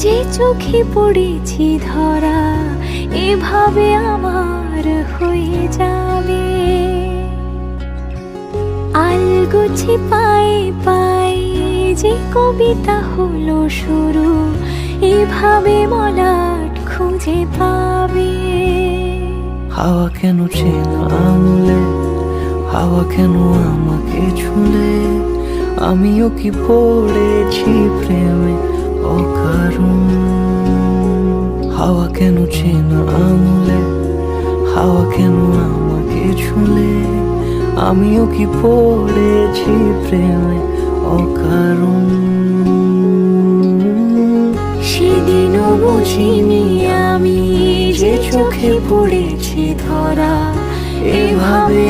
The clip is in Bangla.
যে চোখে পড়েছি ধরা এভাবে আমার হয়ে যাবে। আলগোছে পায়ে পায়ে যে কবিতা হলো শুরু, এভাবে মলাট খুঁজে পাবে। হাওয়া কেন চেনা আঙুলে, হাওয়া কেন আমাকে ছুলে, আমিও কি পড়েছি প্রেমে অকারণ। হাওয়া কেন চেনা আঙুলে, হাওয়া কেন আমাকে ছুলে, আমিও কি পড়েছি প্রেমে অকারণ। সেদিনও বুঝিনি আমি যে চোখে পড়েছি ধরা, এভাবে